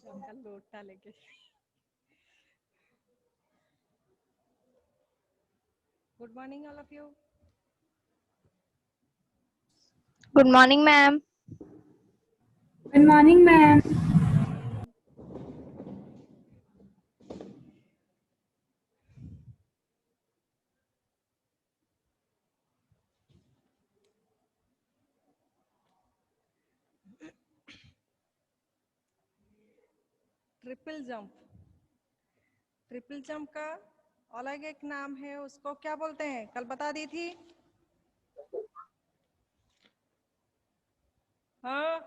उनका लोटा लेके। Good morning all of you. Good morning, ma'am. Good morning, ma'am. Morning. Triple jump. Triple jump का अलग एक नाम है, उसको क्या बोलते हैं? कल बता दी थी। हाँ,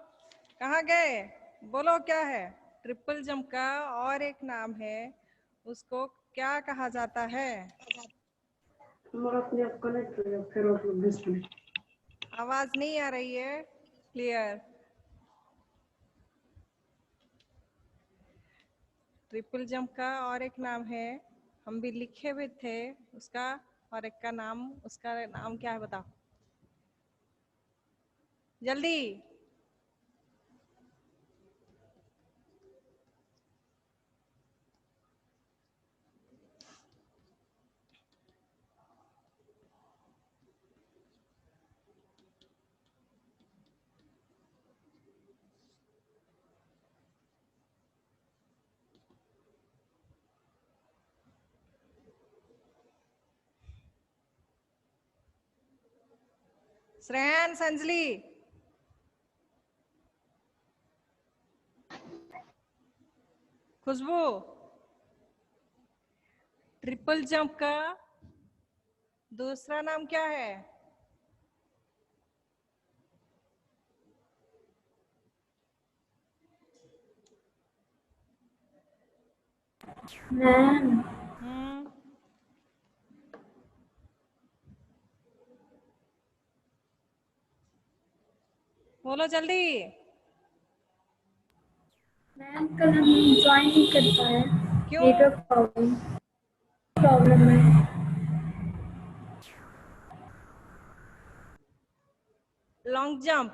कहाँ गए? बोलो क्या है? ट्रिपल जंप का और एक नाम है, उसको क्या कहा जाता है? आवाज नहीं आ रही है क्लियर। ट्रिपल जंप का और एक नाम है, हम भी लिखे हुए थे उसका, और एक का नाम, उसका नाम क्या है बताओ जल्दी। श्रेयान, संजली, खुशबू, ट्रिपल जंप का दूसरा नाम क्या है? Ma'am. बोलो जल्दी। मैम कल हम ज्वाइन नहीं कर पाए, क्यों? नेटवर्क प्रॉब्लम है। Long jump.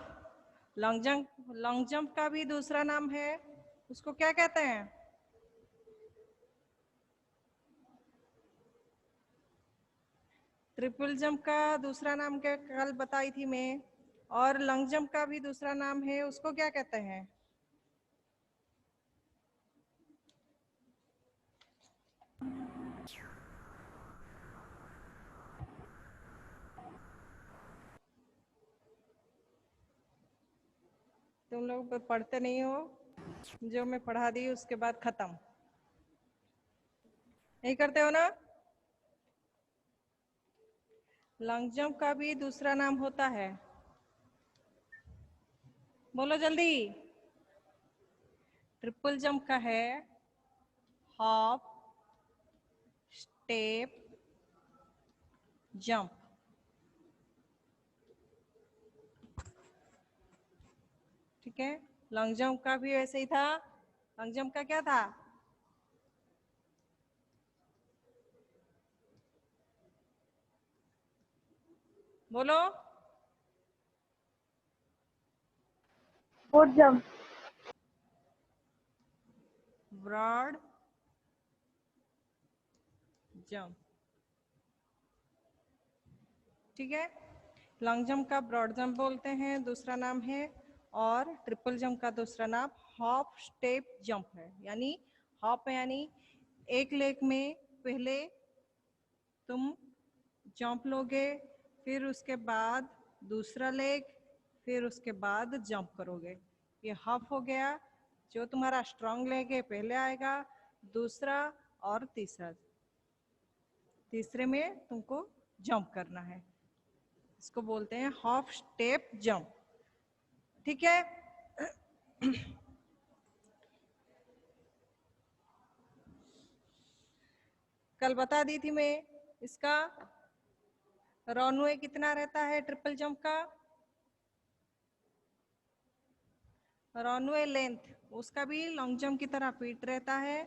लॉन्ग जंप का भी दूसरा नाम है, उसको क्या कहते हैं? ट्रिपल जंप का दूसरा नाम क्या कल बताई थी मैं, और लॉन्ग जंप का भी दूसरा नाम है, उसको क्या कहते हैं? तुम लोग पढ़ते नहीं हो, जो मैं पढ़ा दी उसके बाद खत्म नहीं करते हो ना। लॉन्ग जंप का भी दूसरा नाम होता है, बोलो जल्दी। ट्रिपल जंप का है हॉप स्टेप जंप। ठीक है, लॉन्ग जंप का भी वैसे ही था। लॉन्ग जंप का क्या था? बोलो। Broad jump. Broad jump. ठीक है, लॉन्ग जंप का ब्रॉड जंप बोलते हैं, दूसरा नाम है, और ट्रिपल जंप का दूसरा नाम हॉप स्टेप जंप है। यानी हॉप यानी एक लेग में पहले तुम जंप लोगे, फिर उसके बाद दूसरा लेग, फिर उसके बाद जंप करोगे। ये हॉप हो गया। जो तुम्हारा स्ट्रांग लेग है पहले आएगा, दूसरा और तीसरा, तीसरे में तुमको जंप करना है। इसको बोलते हैं हॉप स्टेप जंप। ठीक है। कल बता दी थी मैं इसका रनवे कितना रहता है ट्रिपल जंप का। रनवे लेंथ उसका भी लॉन्ग जंप की तरह पीठ रहता है,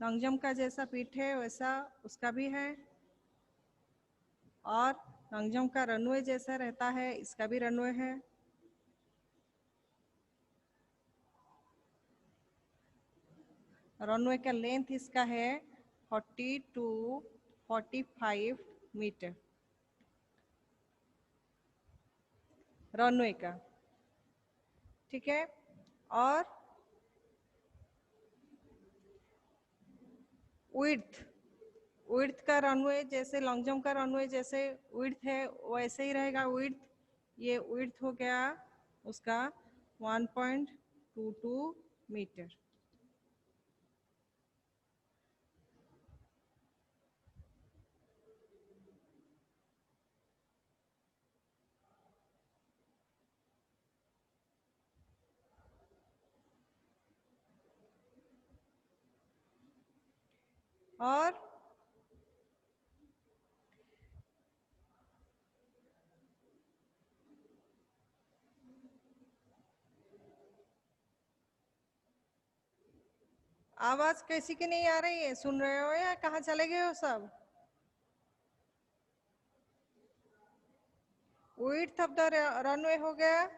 लॉन्ग जंप का जैसा पीठ है वैसा उसका भी है, और लॉन्ग जंप का रनवे जैसा रहता है, इसका भी रनवे है। रनवे का लेंथ इसका है 40 to 45 मीटर रनवे का, ठीक है। और विड्थ का रनवे जैसे लॉन्ग जंप का रनवे जैसे विड्थ है वैसे ही रहेगा विड्थ। ये विड्थ हो गया उसका 1.22 मीटर। और आवाज कैसी की नहीं आ रही है, सुन रहे हो या कहाँ चले गए हो सब? विड्थ ऑफ द रनवे हो गया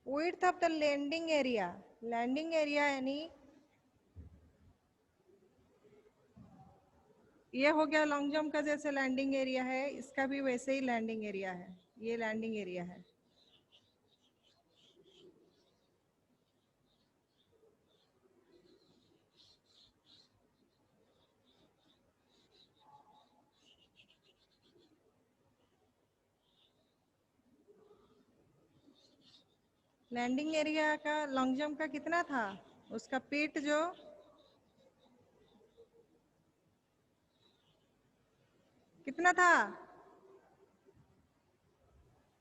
width of the landing area यानी ये हो गया लॉन्ग जंप का जैसे लैंडिंग एरिया है, इसका भी वैसे ही लैंडिंग एरिया है। ये लैंडिंग एरिया है। लैंडिंग एरिया का लॉन्ग जंप का कितना था? उसका पीट जो कितना था?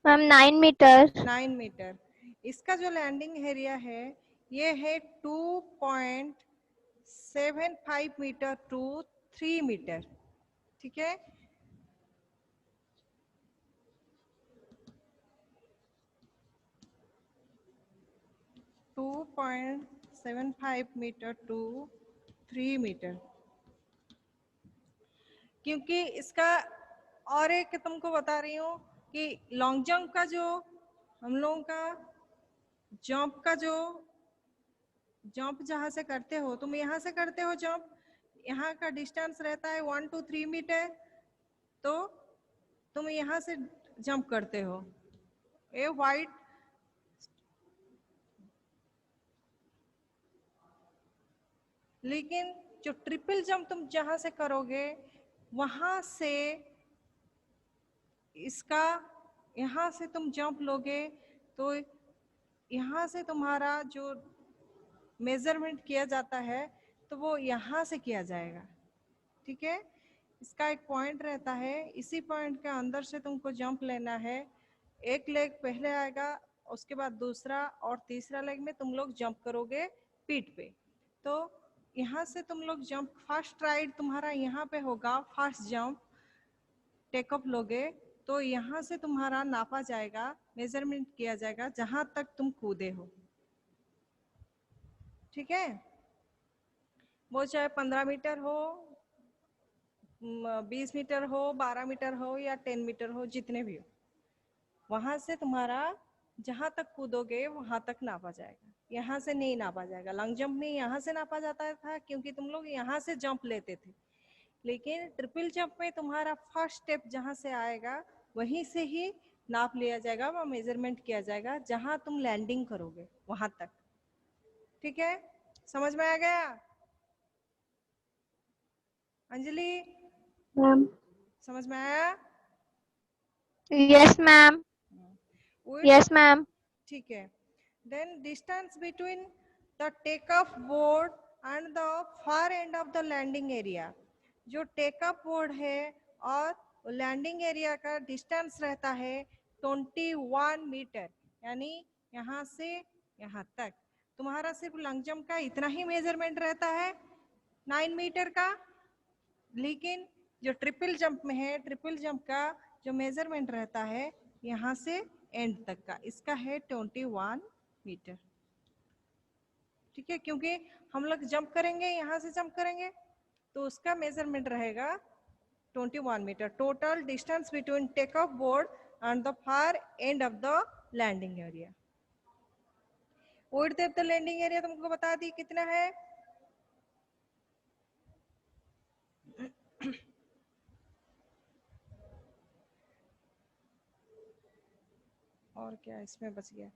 Ma'am 9 metre. 9 मीटर। इसका जो लैंडिंग एरिया है ये है 2.75 मीटर टू 3 मीटर, ठीक है। 2.75 मीटर टू 3 मीटर। क्योंकि इसका और एक तुमको बता रही हूँ कि लॉन्ग जंप का जो हम लोगों का जंप जहाँ से करते हो, तुम यहाँ से करते हो जंप, यहाँ का डिस्टेंस रहता है 1 to 3 मीटर, तो तुम यहाँ से जंप करते हो। ये वाइट लेकिन जो ट्रिपल जंप तुम जहां से करोगे वहां से इसका यहाँ से तुम जंप लोगे तो यहाँ से तुम्हारा जो मेजरमेंट किया जाता है तो वो यहाँ से किया जाएगा, ठीक है। इसका एक पॉइंट रहता है, इसी पॉइंट के अंदर से तुमको जंप लेना है। एक लेग पहले आएगा, उसके बाद दूसरा और तीसरा लेग में तुम लोग जंप करोगे पीठ पे। तो यहाँ से तुम लोग जंप फर्स्ट राइड तुम्हारा यहाँ पे होगा, फर्स्ट जंप टेकअप लोगे तो यहाँ से तुम्हारा नापा जाएगा, मेजरमेंट किया जाएगा जहां तक तुम कूदे हो, ठीक है। वो चाहे 15 मीटर हो, 20 मीटर हो, 12 मीटर हो या 10 मीटर हो, जितने भी हो, वहां से तुम्हारा जहां तक कूदोगे वहां तक नापा जाएगा। यहाँ से नहीं नापा जाएगा। लॉन्ग जंप में यहाँ से नापा जाता था क्योंकि तुम लोग यहाँ से जंप लेते थे, लेकिन ट्रिपल जंप में तुम्हारा फर्स्ट स्टेप जहां से आएगा वहीं से ही नाप लिया जाएगा, वह मेजरमेंट किया जाएगा जहां तुम लैंडिंग करोगे वहां तक, ठीक है। समझ में आ गया अंजलि? मैम समझ में आया? Yes ma'am. Yes ma'am. ठीक है। Then distance between the take off board and the far end of the landing area. जो टेक ऑफ बोर्ड है और लैंडिंग एरिया का डिस्टेंस रहता है 21 मीटर, यानी यहाँ से यहाँ तक तुम्हारा सिर्फ लॉन्ग जंप का इतना ही मेजरमेंट रहता है 9 मीटर का, लेकिन जो ट्रिपल जंप में है, ट्रिपल जंप का जो मेजरमेंट रहता है यहाँ से एंड तक का, इसका है 21 मीटर, ठीक है। क्योंकि हम लोग जंप करेंगे, यहाँ से जंप करेंगे तो उसका मेजरमेंट रहेगा 21 metre. Total distance between take off board and the far end of the landing area, width of the landing area तुमको बता दी कितना है। और क्या इसमें बच गया,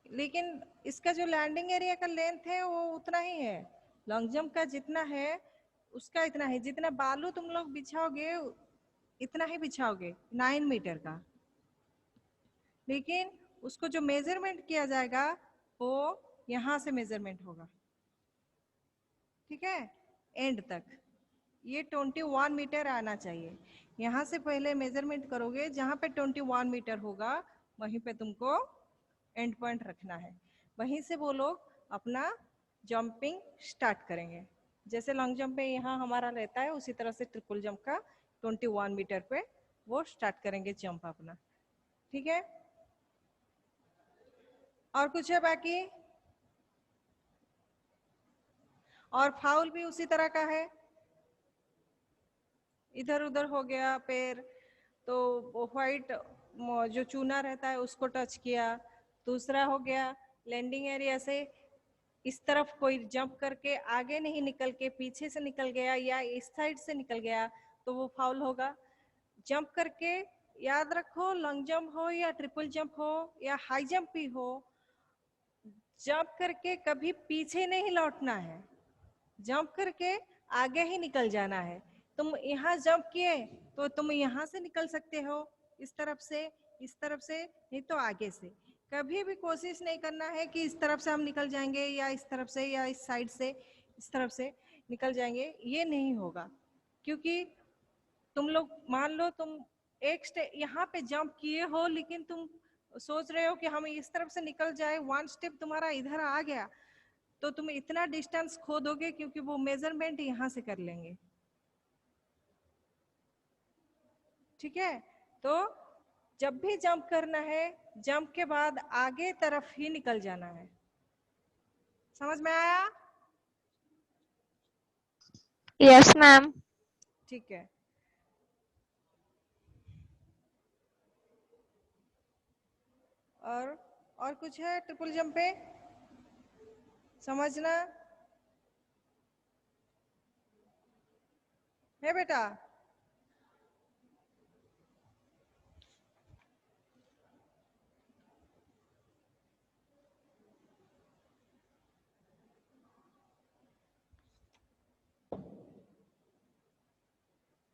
लेकिन इसका जो लैंडिंग एरिया का लेंथ है वो उतना ही है, लॉन्ग जंप का जितना है उसका इतना है, जितना बालू तुम लोग बिछाओगे इतना ही बिछाओगे 9 मीटर का, लेकिन उसको जो मेजरमेंट किया जाएगा वो यहां से मेजरमेंट होगा, ठीक है, एंड तक ये 21 मीटर आना चाहिए। यहाँ से पहले मेजरमेंट करोगे, जहाँ पे 21 मीटर होगा वहीं पे तुमको एंड पॉइंट रखना है, वहीं से वो लोग अपना जंपिंग स्टार्ट करेंगे। जैसे लॉन्ग जंप में यहाँ हमारा रहता है उसी तरह से ट्रिपल जंप का 21 मीटर पे वो स्टार्ट करेंगे जंप अपना, ठीक है। और कुछ है बाकी? और फाउल भी उसी तरह का है, इधर उधर हो गया पैर तो व्हाइट जो चूना रहता है उसको टच किया। दूसरा हो गया लैंडिंग एरिया से इस तरफ कोई जंप करके आगे नहीं निकल के पीछे से निकल गया या इस साइड से निकल गया तो वो फाउल होगा। जंप करके, याद रखो, लॉन्ग जंप हो या ट्रिपल जंप हो या हाई जंप भी हो, जंप करके कभी पीछे नहीं लौटना है, जंप करके आगे ही निकल जाना है। तुम यहाँ जंप किए तो तुम यहाँ से निकल सकते हो, इस तरफ से, इस तरफ से, नहीं तो आगे से। कभी भी कोशिश नहीं करना है कि इस तरफ से हम निकल जाएंगे या इस तरफ से या इस साइड से इस तरफ से निकल जाएंगे, ये नहीं होगा। क्योंकि तुम लोग मान लो तुम एक स्टेप यहाँ पे जंप किए हो लेकिन तुम सोच रहे हो कि हम इस तरफ से निकल जाए, वन स्टेप तुम्हारा इधर आ गया तो तुम इतना डिस्टेंस खो दोगे, क्योंकि वो मेजरमेंट यहाँ से कर लेंगे, ठीक है। तो जब भी जंप करना है, जंप के बाद आगे तरफ ही निकल जाना है। समझ में आया? Yes, ma'am. ठीक है। और कुछ है ट्रिपल जंप पे समझना है बेटा?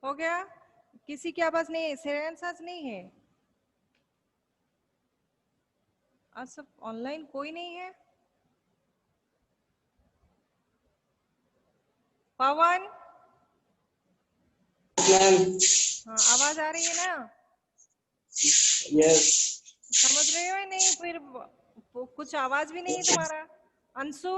हो गया? किसी की आवाज नहीं है, श्रेयांश आज नहीं है, आज सब ऑनलाइन, कोई नहीं है। पवन, हाँ आवाज आ रही है ना? यस समझ रहे हो या नहीं? फिर कुछ आवाज भी नहीं है तुम्हारा। Anshu,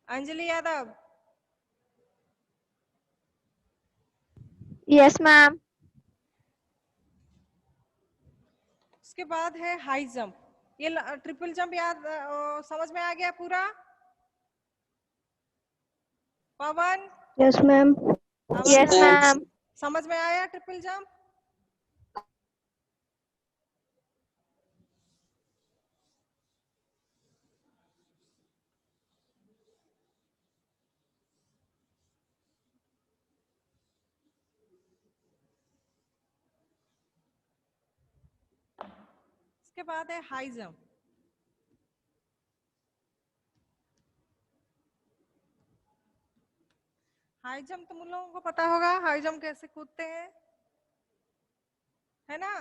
Anjali Yadav, Yes, ma'am. उसके बाद है हाई जंप। ये ट्रिपल जंप याद समझ में आ गया पूरा? पवन, Yes, ma'am. आवाज Yes, ma'am. समझ में आया ट्रिपल जंप? इसके बाद है हाई जंप। हाई जंप तुम लोगों को पता होगा हाई जंप कैसे कूदते हैं, है ना?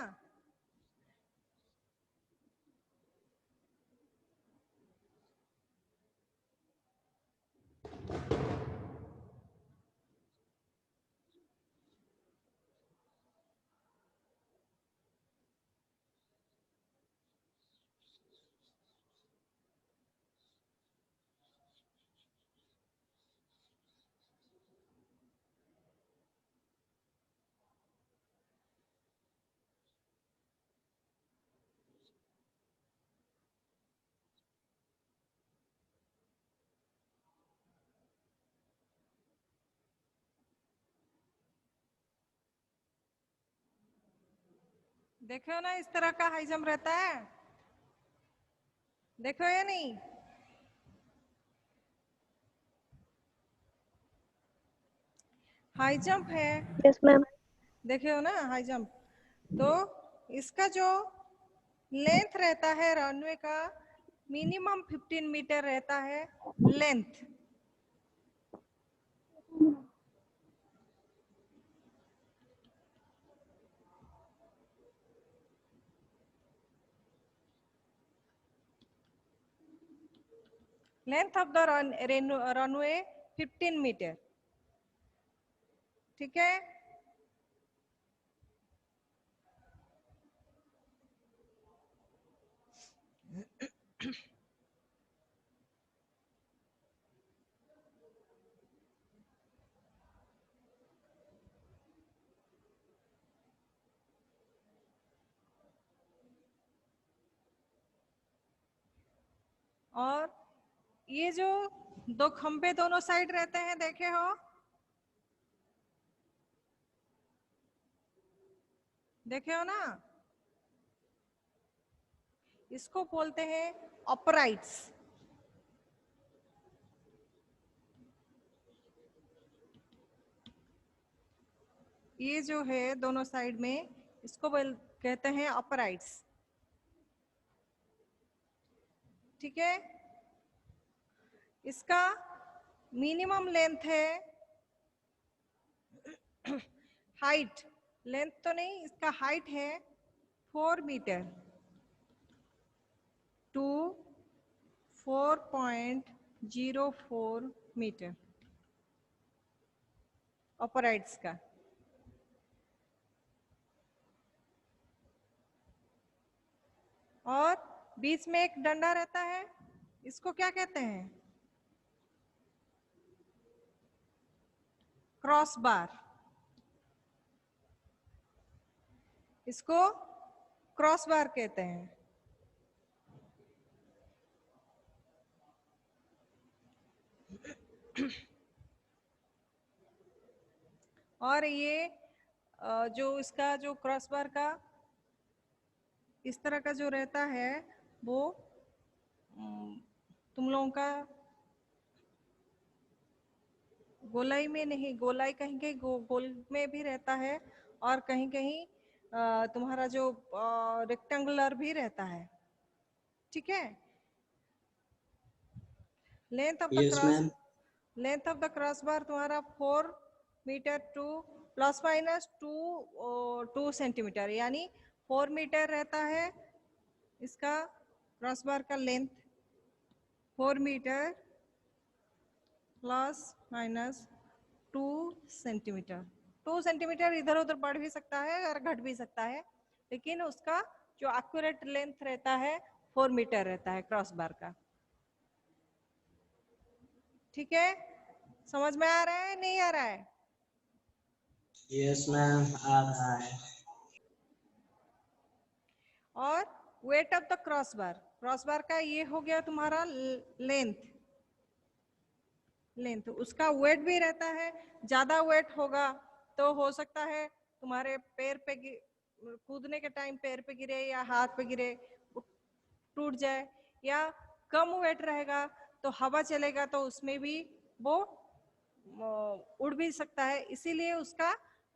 देखो ना इस तरह का हाई जंप रहता है, देखो या नहीं? हाई जंप है, Yes, ma'am. देखे हो ना हाई जंप। तो इसका जो लेंथ रहता है रनवे का मिनिमम 15 मीटर रहता है length. Length of the runway 15 metre, ठीक है। और ये जो दो खंबे दोनों साइड रहते हैं, देखे हो? देखे हो ना? इसको बोलते हैं अपराइट्स। ये जो है दोनों साइड में, इसको कहते हैं अपराइट्स, ठीक है। इसका मिनिमम लेंथ है, हाइट, लेंथ तो नहीं, इसका हाइट है 4 मीटर टू 4.04 मीटर अपराइट्स का। और बीच में एक डंडा रहता है, इसको क्या कहते हैं? Cross bar. इसको क्रॉस बार कहते हैं। और ये जो इसका जो क्रॉस बार का इस तरह का जो रहता है, वो तुम लोगों का गोलाई में नहीं, गोलाई कहीं कहीं गोल में भी रहता है, और कहीं कहीं तुम्हारा जो रेक्टेंगुलर भी रहता है, ठीक है। Length of the yes cross ma'am. Length of the cross bar तुम्हारा 4 metre two plus minus 2 centimetre, यानी 4 मीटर रहता है इसका क्रॉस बार का length, 4 metre plus minus 2 centimetre. 2 centimetre इधर उधर बढ़ भी सकता है और घट भी सकता है, लेकिन उसका जो एक्यूरेट लेंथ रहता है 4 मीटर रहता है क्रॉस बार का, ठीक है। समझ में आ रहा है नहीं आ रहा है? यस मैम, आ रहा है। और wait of the cross bar का ये हो गया तुम्हारा लेंथ। उसका वेट भी रहता है, ज्यादा वेट होगा तो हो सकता है तुम्हारे पैर पे कूदने के टाइम पैर पे गिरे या हाथ पे गिरे, टूट जाए। या कम वेट रहेगा तो हवा चलेगा तो उसमें भी वो उड़ भी सकता है, इसीलिए उसका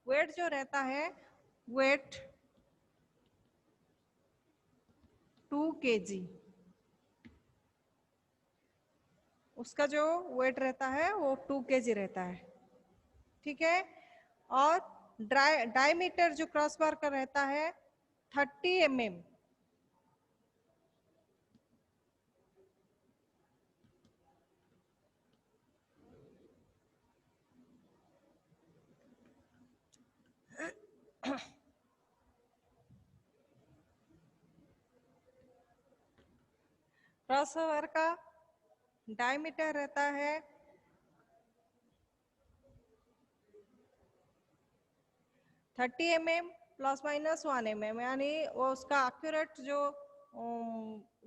वेट जो रहता है, वेट 2 kg, उसका जो वेट रहता है वो 2 kg रहता है, ठीक है। और डायमीटर जो क्रॉस बार का रहता है 30 mm। क्रॉस बार का डायमीटर रहता है 30 mm प्लस माइनस 1 mm, यानी वो उसका एक्यूरेट जो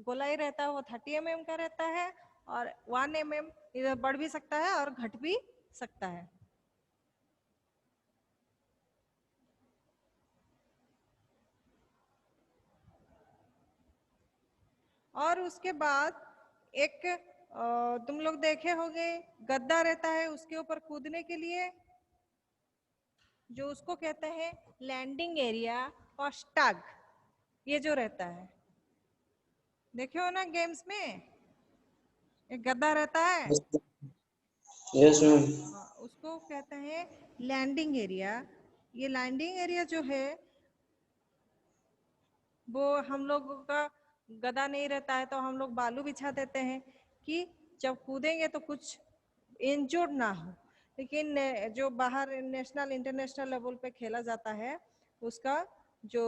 गोलाई रहता है वो 30 mm का रहता है, और 1 mm इधर बढ़ भी सकता है और घट भी सकता है। और उसके बाद एक तुम लोग देखे होंगे गद्दा रहता है उसके ऊपर कूदने के लिए, जो उसको कहते हैं लैंडिंग एरिया और स्टग, ये जो रहता है देखे हो ना गेम्स में, एक गद्दा रहता है। Yes ma'am. उसको कहते हैं लैंडिंग एरिया। ये लैंडिंग एरिया जो है वो हम लोगों का गदा नहीं रहता है तो हम लोग बालू बिछा देते हैं कि जब कूदेंगे तो कुछ इंजोर्ड ना हो। लेकिन जो बाहर नेशनल इंटरनेशनल लेवल पे खेला जाता है उसका जो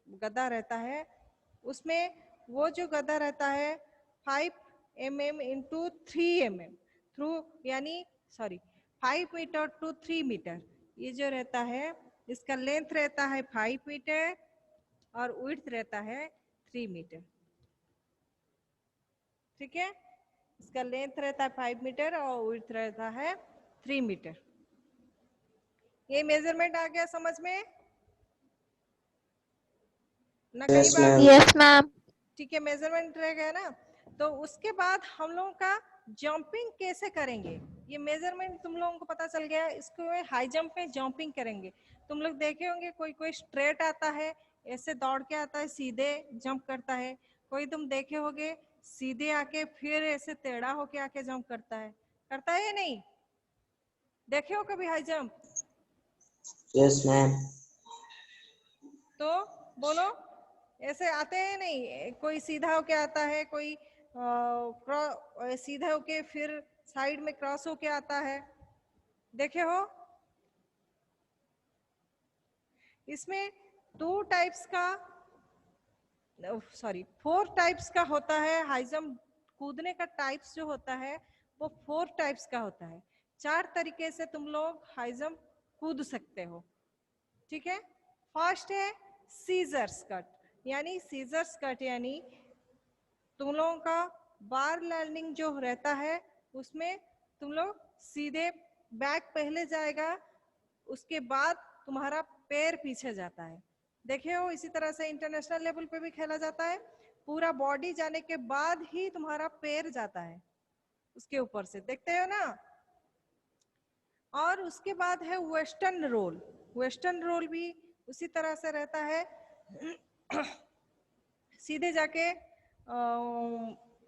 गदा रहता है उसमें वो जो गदा रहता है 5 mm इंटू 3 mm थ्रू, यानी 5 मीटर टू 3 मीटर, ये जो रहता है इसका लेंथ रहता है 5 मीटर और विड्थ रहता है 3 मीटर। ठीक है, इसका लेंथ रहता है 5 मीटर और विड्थ रहता है 3 मीटर। ये मेजरमेंट आ गया समझ में ना? कई बार Yes, ma'am. ठीक है, मेजरमेंट रह गया ना। तो उसके बाद हम लोगों का जंपिंग कैसे करेंगे, ये मेजरमेंट तुम लोगों को पता चल गया। इसको हाई जंप में जंपिंग करेंगे। तुम लोग देखे होंगे कोई कोई स्ट्रेट आता है, ऐसे दौड़ के आता है, सीधे जंप करता है। कोई तुम देखे होंगे सीधे आके फिर ऐसे टेढ़ा होके आके जंप करता है या नहीं? देखे हो कभी हाई जंप? Yes ma'am. तो बोलो, ऐसे आते हैं नहीं? कोई सीधा होके आता है, कोई सीधा होके फिर साइड में क्रॉस होके आता है, देखे हो? इसमें 4 टाइप्स का होता है हाई जंप। कूदने का टाइप्स जो होता है वो 4 टाइप्स का होता है। 4 तरीके से तुम लोग हाई जंप कूद सकते हो। ठीक है, फर्स्ट है सीजर्स कट, यानी सीजर्स कट यानी तुम लोगों का बार लैंडिंग जो रहता है उसमें तुम लोग सीधे बैक पहले जाएगा, उसके बाद तुम्हारा पैर पीछे जाता है। देखे हो, इसी तरह से इंटरनेशनल लेवल पे भी खेला जाता है। पूरा बॉडी जाने के बाद ही तुम्हारा पैर जाता है उसके ऊपर से, देखते हो ना? और उसके बाद है वेस्टर्न रोल। वेस्टर्न रोल भी उसी तरह से रहता है सीधे जाके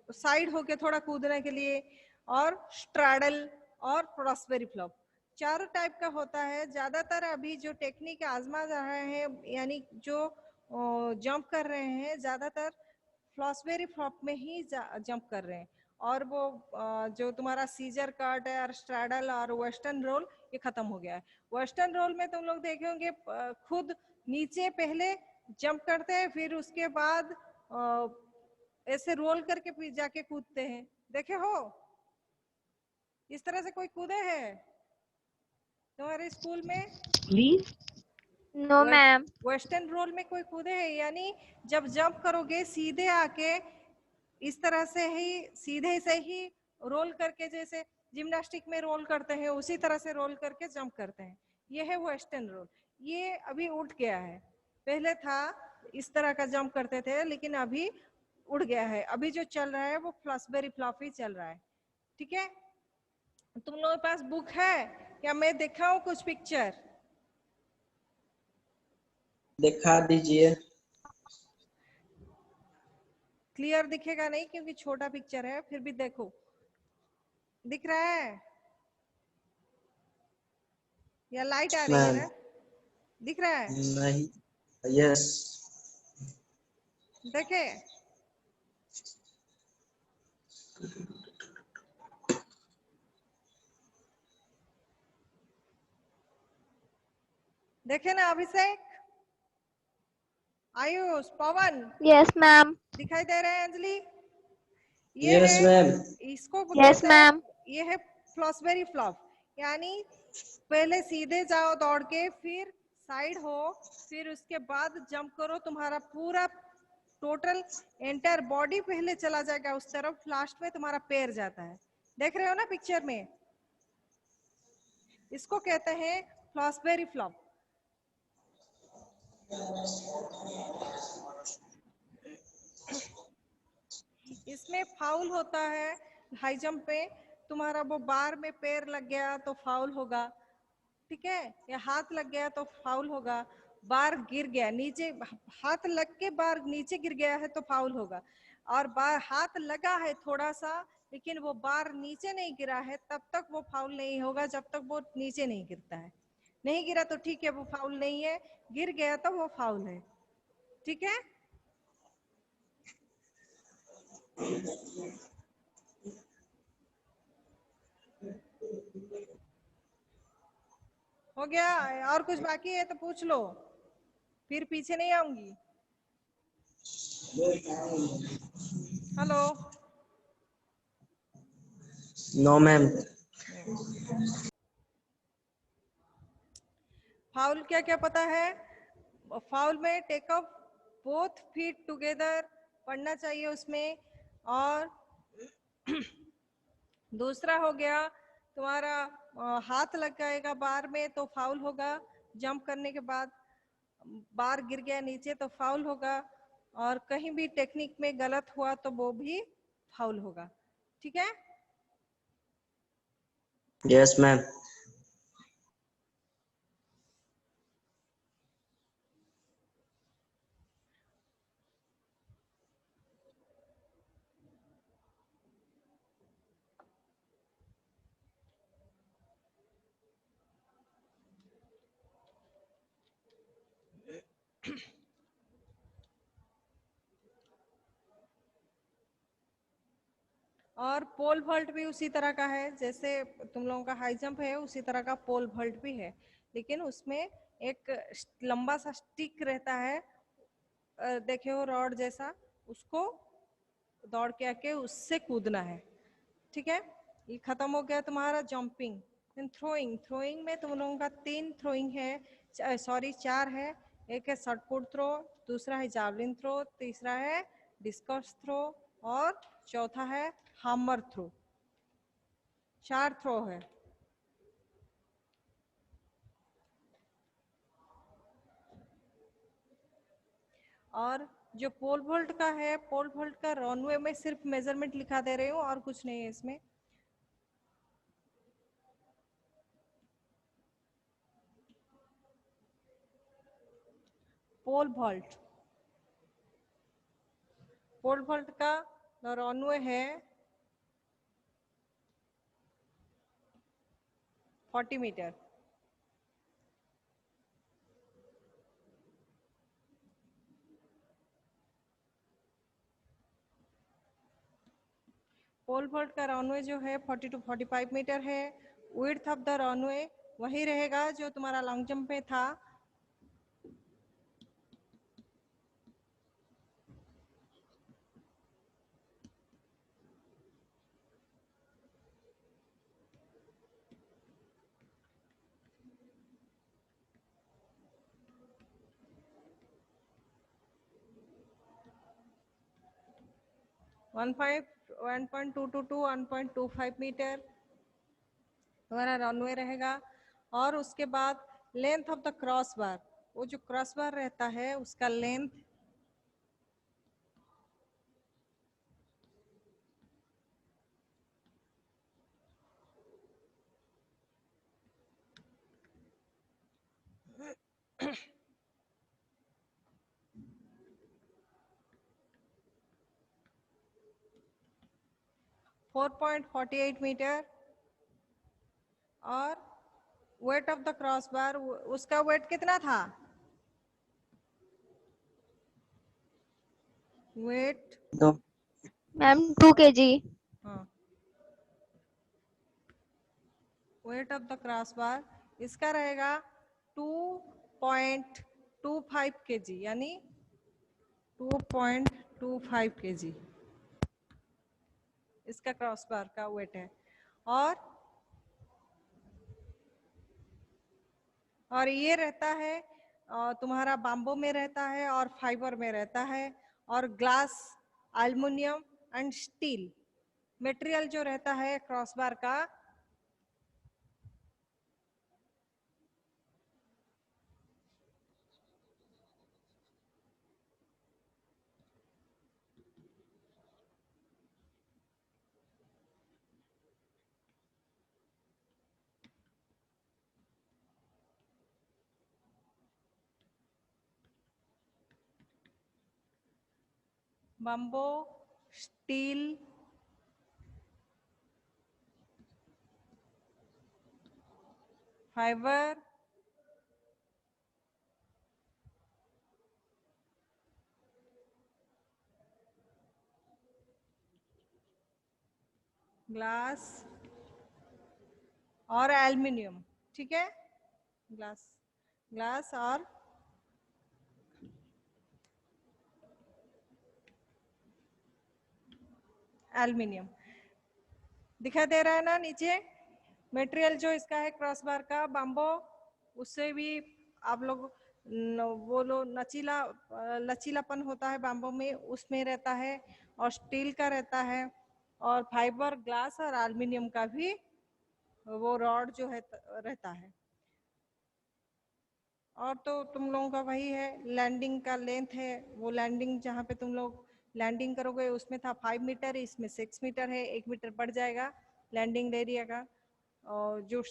साइड होके थोड़ा कूदने के लिए, और स्ट्रैडल और क्रॉसबेरी फ्लॉप, चारों टाइप का होता है। ज्यादातर अभी जो टेक्निक आजमा रहे हैं, यानी जो जंप कर रहे हैं, ज्यादातर फ्लॉसबेरी फ्लॉप में ही जंप कर रहे हैं। और वो जो तुम्हारा सीजर कट है और स्ट्रैडल और वेस्टर्न रोल, ये खत्म हो गया है। वेस्टर्न रोल में तुम लोग देखे होंगे खुद नीचे पहले जंप करते हैं, फिर उसके बाद ऐसे रोल करके फिर जाके कूदते हैं। देखे हो इस तरह से कोई कूदे हैं तुम्हारे स्कूल में? Please. No, ma'am. Western role में कोई कूदे हैं? यानी जब जंप करोगे सीधे आके इस तरह से ही सीधे से ही रोल करके, जैसे जिम्नास्टिक में रोल करते हैं उसी तरह से रोल करके जंप करते हैं। ये है वेस्टर्न रोल। ये अभी उठ गया है, पहले था इस तरह का जंप करते थे, लेकिन अभी उड़ गया है। अभी जो चल रहा है वो फ्लॉसबेरी फ्लॉप ही चल रहा है। ठीक है, तुम लोगों के पास बुक है या मैं दिखाऊं कुछ पिक्चर? दिखा दीजिए। क्लियर दिखेगा नहीं क्योंकि छोटा पिक्चर है, फिर भी देखो, दिख रहा है या लाइट आ रही है मैम ना? दिख रहा है? नहीं। यस। देखे? देखे ना अभिषेक, आयुष, पवन, Yes, ma'am. दिखाई दे रहे हैं? अंजलि, ये यस है, मैम। इसको Yes, कहते हैं, ma'am. ये है फ्लॉसबेरी फ्लॉप। यानी पहले सीधे जाओ दौड़ के, फिर साइड हो, फिर उसके बाद जंप करो, तुम्हारा पूरा टोटल एंटायर बॉडी पहले चला जाएगा उस तरफ, लास्ट में तुम्हारा पैर जाता है। देख रहे हो ना पिक्चर में? इसको कहते हैं फ्लॉसबेरी फ्लॉप। इसमें फाउल होता है। हाई जंप पे तुम्हारा वो बार में पैर लग गया तो फाउल होगा, ठीक है, या हाथ लग गया तो फाउल होगा। बार गिर गया नीचे, हाथ लग के बार नीचे गिर गया है तो फाउल होगा। और बार हाथ लगा है थोड़ा सा लेकिन वो बार नीचे नहीं गिरा है, तब तक वो फाउल नहीं होगा जब तक वो नीचे नहीं गिरता है। नहीं गिरा तो ठीक है, वो फाउल नहीं है, गिर गया तो वो फाउल है, ठीक है। हो गया? और कुछ बाकी है तो पूछ लो, फिर पीछे नहीं आऊंगी। हेलो। No, ma'am. फाउल क्या क्या पता है? फाउल में take off both feet together पढ़ना चाहिए उसमें। और दूसरा हो गया तुम्हारा हाथ लग जाएगा बार में तो फाउल होगा। जंप करने के बाद बार गिर गया नीचे तो फाउल होगा। और कहीं भी टेक्निक में गलत हुआ तो वो भी फाउल होगा, ठीक है। Yes, ma'am. और पोल वॉल्ट भी उसी तरह का है, जैसे तुम लोगों का हाई जंप है उसी तरह का पोल वॉल्ट भी है, लेकिन उसमें एक लंबा सा स्टिक रहता है, देखे हो रॉड जैसा, उसको दौड़ के आके उससे कूदना है, ठीक है। ये खत्म हो गया तुम्हारा जंपिंग। Then throwing. थ्रोइंग में तुम लोगों का 3 थ्रोइंग है, सॉरी 4 है। एक है शॉट पुट थ्रो, दूसरा है जावलिन थ्रो, तीसरा है डिस्कस थ्रो और चौथा है हैमर थ्रो। 4 थ्रो है। और जो पोल वोल्ट का है, पोल वोल्ट का रनवे में सिर्फ मेजरमेंट लिखा दे रही हूँ और कुछ नहीं है इसमें। पोल वोल्ट, पोल वोल्ट का रनवे है 40 मीटर। पोल वोल्ट का रनवे जो है 40 to 45 मीटर है। विड्थ ऑफ द रनवे वही रहेगा जो तुम्हारा लॉन्ग जंप में था। वन 1.2 to 1.25 मीटर तुम्हारा रनवे रहेगा। और उसके बाद लेंथ ऑफ द क्रॉस बार, वो जो क्रॉस बार रहता है उसका लेंथ 4.48 मीटर। और वेट ऑफ द क्रॉस बार, उसका वेट कितना था? Weight, No. Ma'am 2 kg। हाँ, weight of the cross bar इसका रहेगा 2.25 kg, यानी 2.25 kg इसका क्रॉस बार का वेट है। और ये रहता है तुम्हारा बाम्बो में रहता है और फाइबर में रहता है, और glass, aluminium and steel material जो रहता है क्रॉसबार का। बम्बो, स्टील, फाइबर, ग्लास और एल्युमिनियम। ठीक है, ग्लास, ग्लास और एल्युमिनियम। दिखाई दे रहा है ना नीचे? मटेरियल जो इसका है क्रॉस बार का बम्बो, उससे भी आप लोग वो लो लचीलापन होता है बम्बो में, उसमें रहता है, और स्टील का रहता है, और फाइबर, ग्लास और एल्युमिनियम का भी वो रॉड जो है रहता है। और तो तुम लोगों का वही है, लैंडिंग का लेंथ है, वो लैंडिंग जहाँ पे तुम लोग लैंडिंग करोगे उसमें था 5 मीटर, इसमें 6 मीटर है, 1 मीटर बढ़ जाएगा लैंडिंग एरिया का। और जो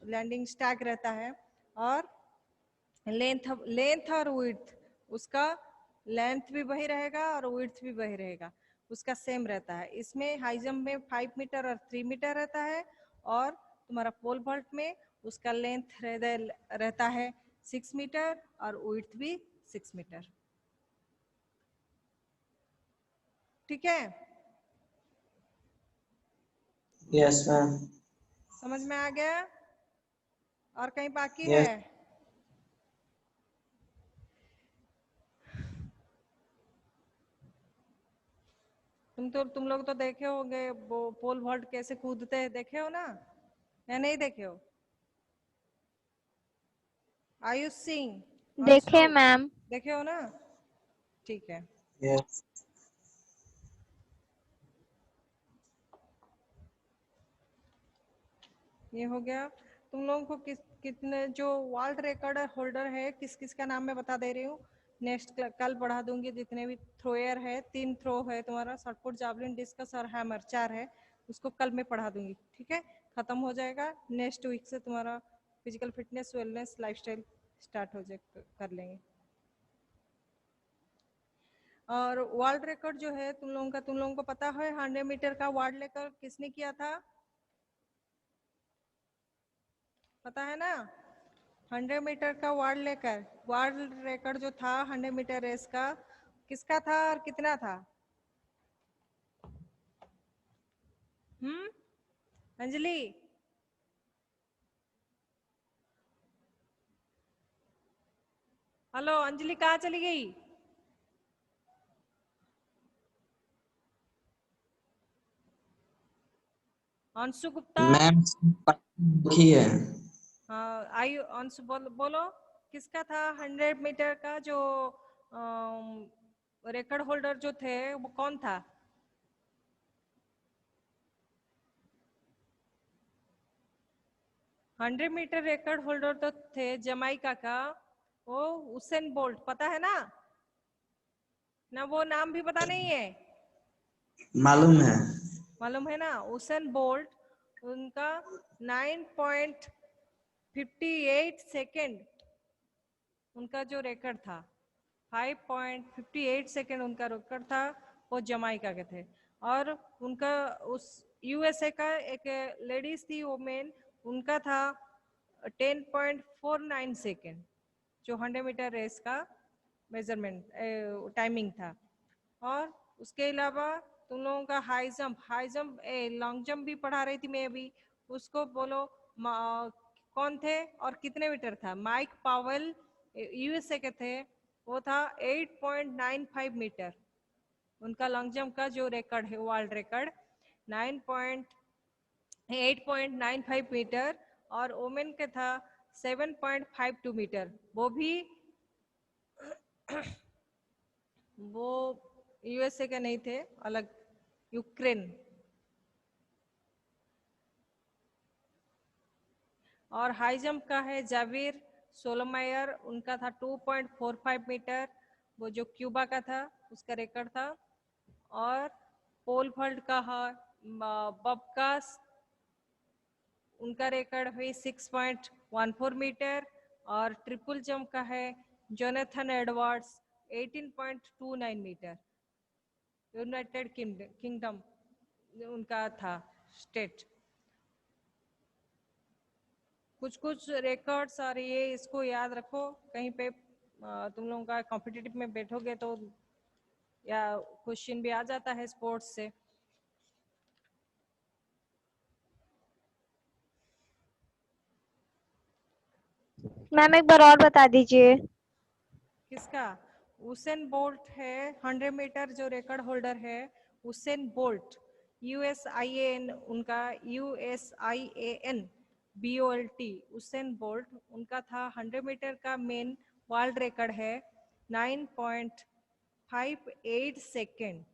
लैंडिंग स्टैक रहता है, और लेंथ और विड्थ, उसका लेंथ भी वही रहेगा और विड्थ भी वही रहेगा, उसका सेम रहता है। इसमें हाई जंप में 5 मीटर और 3 मीटर रहता है, और तुम्हारा पोल वॉल्ट में उसका लेंथ रहता है 6 मीटर और विड्थ भी 6 मीटर। ठीक है, Yes, ma'am. समझ में आ गया? और कहीं बाकी Yes. है? तुम लोग तो देखे होंगे वो पोल वॉल्ट कैसे कूदते हैं, देखे हो ना या नहीं देखे हो? आयुष सिंह, देखे अंशु, मैम। देखे हो ना? ठीक है। Yes. ये हो गया। तुम लोगों को कितने जो वर्ल्ड रिकॉर्ड होल्डर है किस किस का नाम मैं बता दे रही हूँ। नेक्स्ट कल बढ़ा दूंगी। जितने भी थ्रोयर है, 3 थ्रो है तुम्हारा, शॉटपुट, जावलिन, डिस्कस और हैमर 4 है, उसको कल मैं पढ़ा दूंगी। ठीक है, खत्म हो जाएगा। नेक्स्ट वीक से तुम्हारा physical fitness, wellness, lifestyle start हो जाए, कर लेंगे। और वर्ल्ड रिकॉर्ड जो है तुम लोगों को पता है 100 मीटर का वर्ल्ड रिकॉर्ड किसने किया था? पता है ना? 100 मीटर का वर्ल्ड रिकॉर्ड जो था 100 मीटर रेस का, किसका था और कितना था? अंजलि, हेलो अंजलि, कहाँ चली गई? अंशु गुप्ता। मैम लिखी है। हाँ, आयु अंशु, बोलो किसका था 100 मीटर का जो रिकॉर्ड होल्डर जो थे, वो कौन था? हंड्रेड मीटर रिकॉर्ड होल्डर तो थे जमाइका का, वो उसेन बोल्ट। पता है ना? ना वो नाम भी पता नहीं है? मालूम है। मालूम है ना? उसेन बोल्ट, उनका 9.58 सेकेंड उनका जो रिकॉर्ड था, 5.58 सेकेंड उनका रिकॉर्ड था। वो जमाइका के थे। और उनका उस यूएसए का एक लेडीज थी वोमेन, उनका था 10.49 सेकेंड, जो 100 मीटर रेस का मेजरमेंट टाइमिंग था। और उसके अलावा तुम लोगों का हाई जंप लॉन्ग जंप भी पढ़ा रही थी मैं अभी, उसको बोलो कौन थे और कितने मीटर था? माइक पावेल यूएसए के थे, वो था 8.95 मीटर। उनका लॉन्ग जंप का जो रिकॉर्ड है, वर्ल्ड रिकॉर्ड 8.95 मीटर। और ओमेन के था 7.52 मीटर। वो भी वो यूएसए के नहीं थे, अलग, यूक्रेन। और हाई जंप का है जाविर सोलोमायर, उनका था 2.45 मीटर, वो जो क्यूबा का था, उसका रिकॉर्ड था। और पोल वॉल्ट का है बबकास, उनका रिकॉर्ड है 6.14 मीटर। और ट्रिपल जंप का है Jonathan Edwards 18.29 metre. United Kingdom उनका था स्टेट। कुछ कुछ रिकॉर्ड्स और ये इसको याद रखो, कहीं पे तुम लोगों का कॉम्पिटिटिव में बैठोगे तो या क्वेश्चन भी आ जाता है स्पोर्ट्स से। मैम एक बार और बता दीजिए। किसका? उसेन बोल्ट है 100 मीटर जो रिकॉर्ड होल्डर है, उसेन बोल्ट, USIAN उनका, USIAN BOLT, उसेन बोल्ट उनका था 100 मीटर का मेन वर्ल्ड रिकॉर्ड है 9.58 सेकेंड।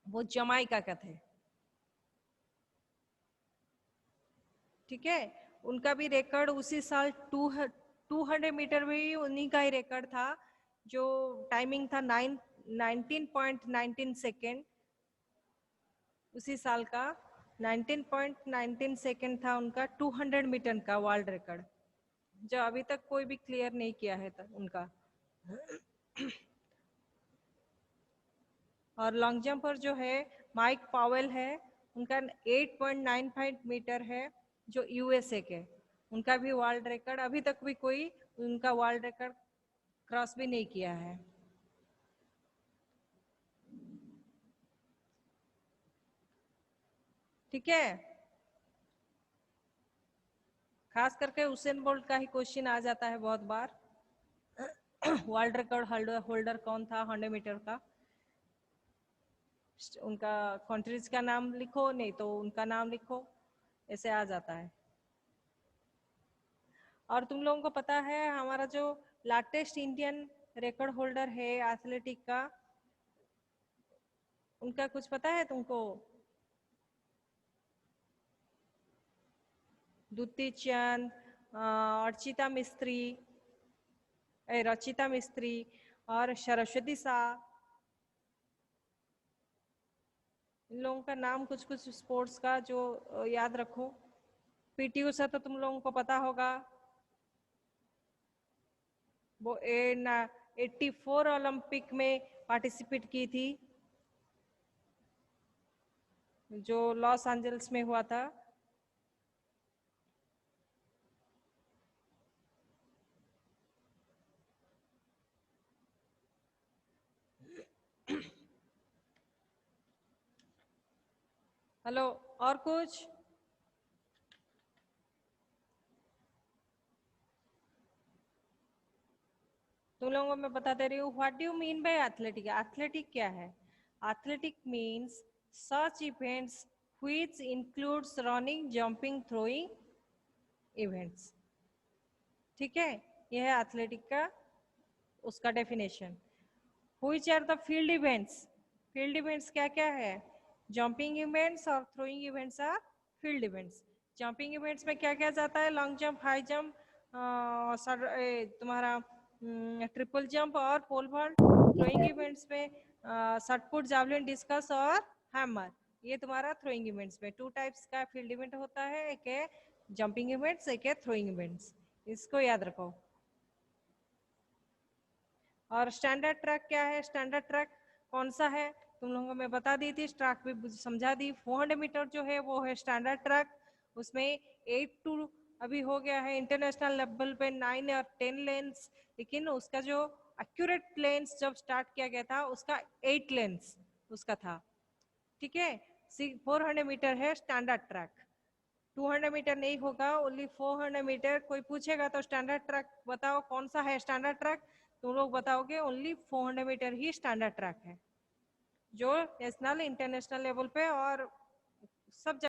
वो जमाइका का थे, ठीक है। उनका भी रिकॉर्ड उसी साल 200 मीटर में ही उन्हीं का ही रिकॉर्ड था, जो टाइमिंग था 19.19 सेकेंड। उसी साल का 19.19 सेकेंड था उनका 200 मीटर का वर्ल्ड रिकॉर्ड, जो अभी तक कोई भी क्लियर नहीं किया है उनका। और लॉन्ग जंपर जो है माइक पावेल है, उनका 8.95 मीटर है, जो USA के, उनका भी वर्ल्ड रिकॉर्ड अभी तक भी कोई उनका वर्ल्ड रिकॉर्ड क्रॉस भी नहीं किया है। ठीक है, खास करके उसेन बोल्ट का ही क्वेश्चन आ जाता है बहुत बार। वर्ल्ड रिकॉर्ड होल्डर कौन था 100 मीटर का, उनका कंट्रीज का नाम लिखो, नहीं तो उनका नाम लिखो, ऐसे आ जाता है। और तुम लोगों को पता है हमारा जो लाटेस्ट इंडियन रिकॉर्ड होल्डर है एथलेटिक का, उनका कुछ पता है तुमको? द्युति चंद, रचिता मिस्त्री और सरस्वती शाह, इन लोगों का नाम कुछ कुछ स्पोर्ट्स का जो याद रखो। PT उषा तो तुम लोगों को पता होगा, वो 84 ओलंपिक में पार्टिसिपेट की थी, जो लॉस एंजल्स में हुआ था। हेलो, और कुछ? तुम लोगों को मैं बता दे रही हूँ, what do you mean by athletic? Athletic क्या है? Athletic means such events which includes running, jumping, throwing events. ठीक है, यह है एथलेटिक का उसका definition. Which are the field events? Field events क्या क्या है? जंपिंग इवेंट्स और throwing events are field events. Jumping events में क्या क्या जाता है? लॉन्ग जंप, हाई जंप, तुम्हारा ट्रिपल जंप और पोल वॉल्ट। थ्रोइंग इवेंट्स में शॉट पुट, जावलिन, डिस्कस और हैमर। ये तुम्हारा थ्रोइंग इवेंट्स में 2 टाइप्स का फील्ड इवेंट होता है, एक है जंपिंग इवेंट्स, एक है थ्रोइंग इवेंट्स, इसको याद रखो। और स्टैंडर्ड ट्रैक क्या है? स्टैंडर्ड ट्रैक कौन सा है तुम लोगों को मैं बता दी थी, ट्रैक भी समझा दी। 400 मीटर जो है वो है स्टैंडर्ड ट्रैक, उसमें 8 टू अभी हो गया है इंटरनेशनल लेवल पे 9 और 10 लेन्स, लेकिन उसका जो एक्यूरेट लेन्स जब स्टार्ट किया गया था उसका 8 लेन्स उसका था। ठीक है, 400 मीटर है स्टैंडर्ड ट्रैक, 200 मीटर नहीं होगा, ओनली 400 मीटर। कोई पूछेगा तो स्टैंडर्ड ट्रैक बताओ कौन सा है स्टैंडर्ड ट्रैक, तुम लोग बताओगे ओनली 400 मीटर ही स्टैंडर्ड ट्रैक है, जो नेशनल इंटरनेशनल लेवल पे और सब